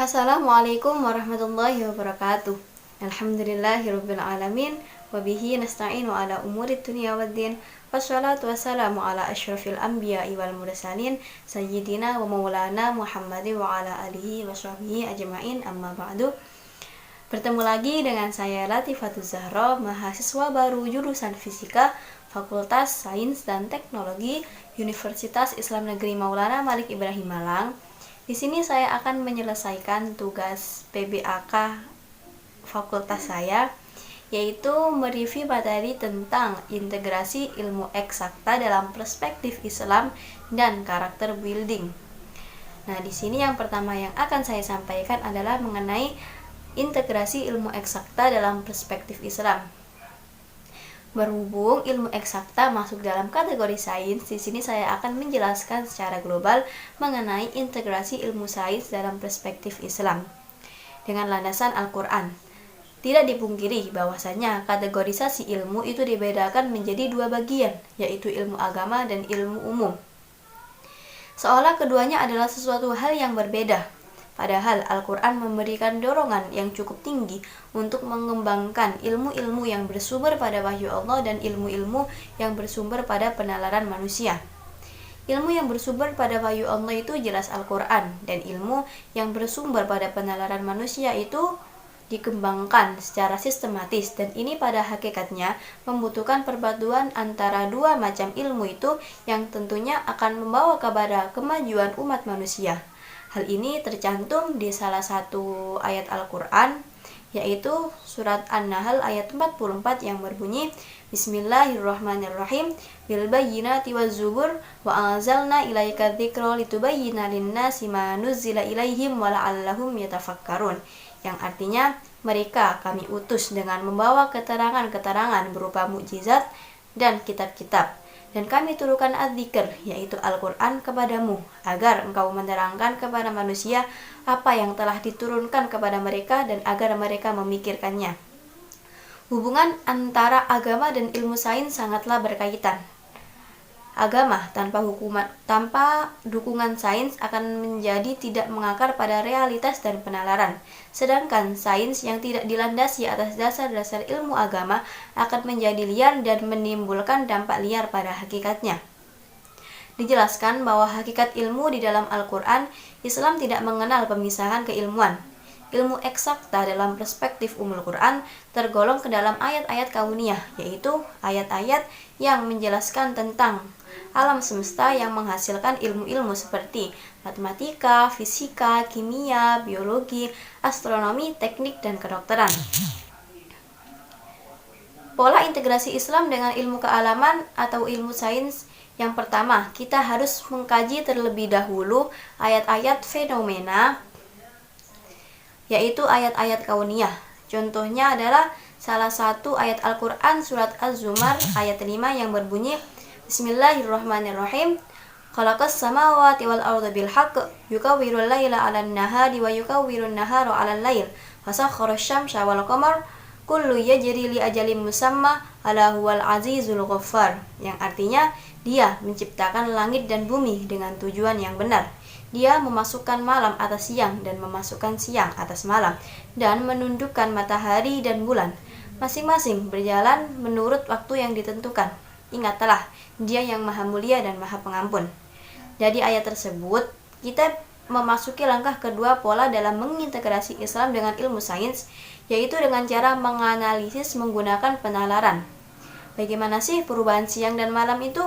Assalamualaikum warahmatullahi wabarakatuh. Alhamdulillahirabbil alamin wa bihi nasta'inu ala umurid dunya waddin. Wassalatu wassalamu ala asyrafil anbiya'i wal mursalin sayyidina wa maulana Muhammadin wa ala alihi wa sahbihi ajma'in, amma ba'du. Bertemu lagi dengan saya Latifatul Zahra, mahasiswa baru jurusan Fisika Fakultas Sains dan Teknologi Universitas Islam Negeri Maulana Malik Ibrahim Malang. Di sini saya akan menyelesaikan tugas PBAK fakultas saya, yaitu mereview materi tentang integrasi ilmu eksakta dalam perspektif Islam dan karakter building. Nah, di sini yang pertama yang akan saya sampaikan adalah mengenai integrasi ilmu eksakta dalam perspektif Islam. Berhubung ilmu eksakta masuk dalam kategori sains, di sini saya akan menjelaskan secara global mengenai integrasi ilmu sains dalam perspektif Islam dengan landasan Al-Quran. Tidak dipungkiri bahwasanya kategorisasi ilmu itu dibedakan menjadi dua bagian, yaitu ilmu agama dan ilmu umum. Seolah keduanya adalah sesuatu hal yang berbeda. Padahal Al-Quran memberikan dorongan yang cukup tinggi untuk mengembangkan ilmu-ilmu yang bersumber pada wahyu Allah dan ilmu-ilmu yang bersumber pada penalaran manusia. Ilmu yang bersumber pada wahyu Allah itu jelas Al-Quran, dan ilmu yang bersumber pada penalaran manusia itu dikembangkan secara sistematis, dan ini pada hakikatnya membutuhkan perpaduan antara dua macam ilmu itu yang tentunya akan membawa kepada kemajuan umat manusia. Hal ini tercantum di salah satu ayat Al-Quran, yaitu surat An-Nahl ayat 44 yang berbunyi Bismillahirrahmanirrahim bil bayyinati waz zubur wa anzalna ilaika dzikra litubayyana lin-nasi ma nuzzila ilaihim wa la'allahum yatafakkarun, yang artinya mereka kami utus dengan membawa keterangan-keterangan berupa mukjizat dan kitab-kitab, dan kami turunkan adzikr, yaitu Al-Quran kepadamu, agar engkau menerangkan kepada manusia apa yang telah diturunkan kepada mereka dan agar mereka memikirkannya. Hubungan antara agama dan ilmu sains sangatlah berkaitan. Agama tanpa dukungan sains akan menjadi tidak mengakar pada realitas dan penalaran. Sedangkan sains yang tidak dilandasi atas dasar-dasar ilmu agama akan menjadi liar dan menimbulkan dampak liar pada hakikatnya. Dijelaskan bahwa hakikat ilmu di dalam Al-Quran, Islam tidak mengenal pemisahan keilmuan. Ilmu eksakta dalam perspektif Ummul Quran tergolong ke dalam ayat-ayat kauniyah, yaitu ayat-ayat yang menjelaskan tentang alam semesta yang menghasilkan ilmu-ilmu seperti matematika, fisika, kimia, biologi, astronomi, teknik, dan kedokteran. Pola integrasi Islam dengan ilmu kealaman atau ilmu sains. Yang pertama, kita harus mengkaji terlebih dahulu ayat-ayat fenomena, yaitu ayat-ayat kauniyah. Contohnya adalah salah satu ayat Al-Quran surat Az-Zumar ayat 5 yang berbunyi Bismillahirrahmanirrahim. Khalaqas samawati wal arda bil haqq yukawwirul laila 'alan nahari wa yukawwirun nahara 'alal lail wa sakhkharash syamsa wal qamar kullu yajri li ajalin musamma ala huwal azizul ghaffar, yang artinya Dia menciptakan langit dan bumi dengan tujuan yang benar. Dia memasukkan malam atas siang dan memasukkan siang atas malam, dan menundukkan matahari dan bulan. Masing-masing berjalan menurut waktu yang ditentukan. Ingatlah, Dia yang maha mulia dan maha pengampun. Dari ayat tersebut, kita memasuki langkah kedua pola dalam mengintegrasi Islam dengan ilmu sains, yaitu dengan cara menganalisis menggunakan penalaran. Bagaimana sih perubahan siang dan malam itu?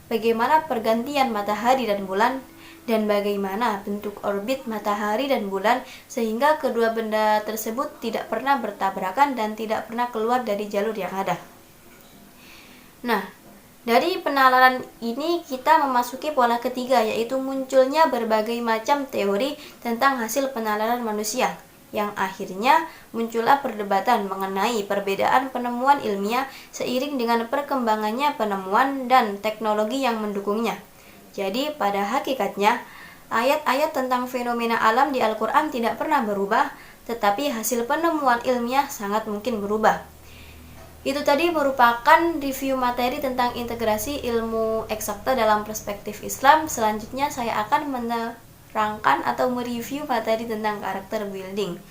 Bagaimana pergantian matahari dan bulan? Dan bagaimana bentuk orbit matahari dan bulan sehingga kedua benda tersebut tidak pernah bertabrakan dan tidak pernah keluar dari jalur yang ada. Nah, dari penalaran ini kita memasuki pola ketiga, yaitu munculnya berbagai macam teori tentang hasil penalaran manusia, yang akhirnya muncullah perdebatan mengenai perbedaan penemuan ilmiah seiring dengan perkembangannya penemuan dan teknologi yang mendukungnya. Jadi pada hakikatnya, ayat-ayat tentang fenomena alam di Al-Quran tidak pernah berubah, tetapi hasil penemuan ilmiah sangat mungkin berubah. Itu tadi merupakan review materi tentang integrasi ilmu eksakta dalam perspektif Islam. Selanjutnya saya akan menerangkan atau mereview materi tentang karakter building.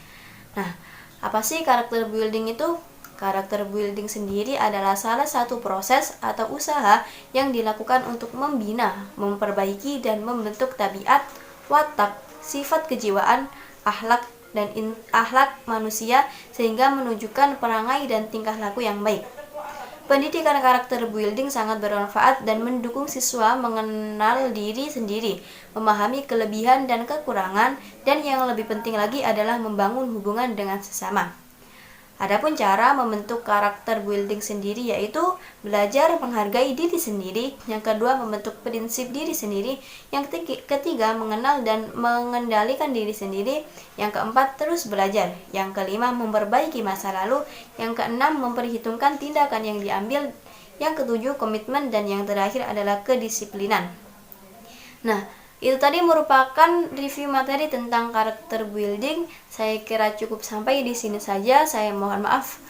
Nah, apa sih karakter building itu? Karakter building sendiri adalah salah satu proses atau usaha yang dilakukan untuk membina, memperbaiki, dan membentuk tabiat, watak, sifat kejiwaan, akhlak manusia sehingga menunjukkan perangai dan tingkah laku yang baik. Pendidikan karakter building sangat bermanfaat dan mendukung siswa mengenal diri sendiri, memahami kelebihan dan kekurangan, dan yang lebih penting lagi adalah membangun hubungan dengan sesama. Adapun cara membentuk karakter building sendiri yaitu belajar menghargai diri sendiri, yang kedua membentuk prinsip diri sendiri, yang ketiga mengenal dan mengendalikan diri sendiri, yang keempat terus belajar, yang kelima memperbaiki masa lalu, yang keenam memperhitungkan tindakan yang diambil, yang ketujuh komitmen, dan yang terakhir adalah kedisiplinan. Nah, itu tadi merupakan review materi tentang karakter building. Saya kira cukup sampai di sini saja. Saya mohon maaf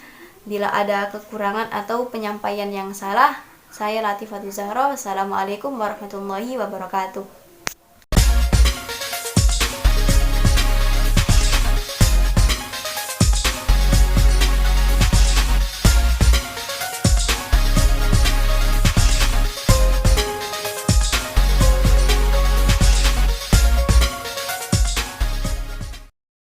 bila ada kekurangan atau penyampaian yang salah. Saya Latifah Zahra. Wassalamualaikum warahmatullahi wabarakatuh.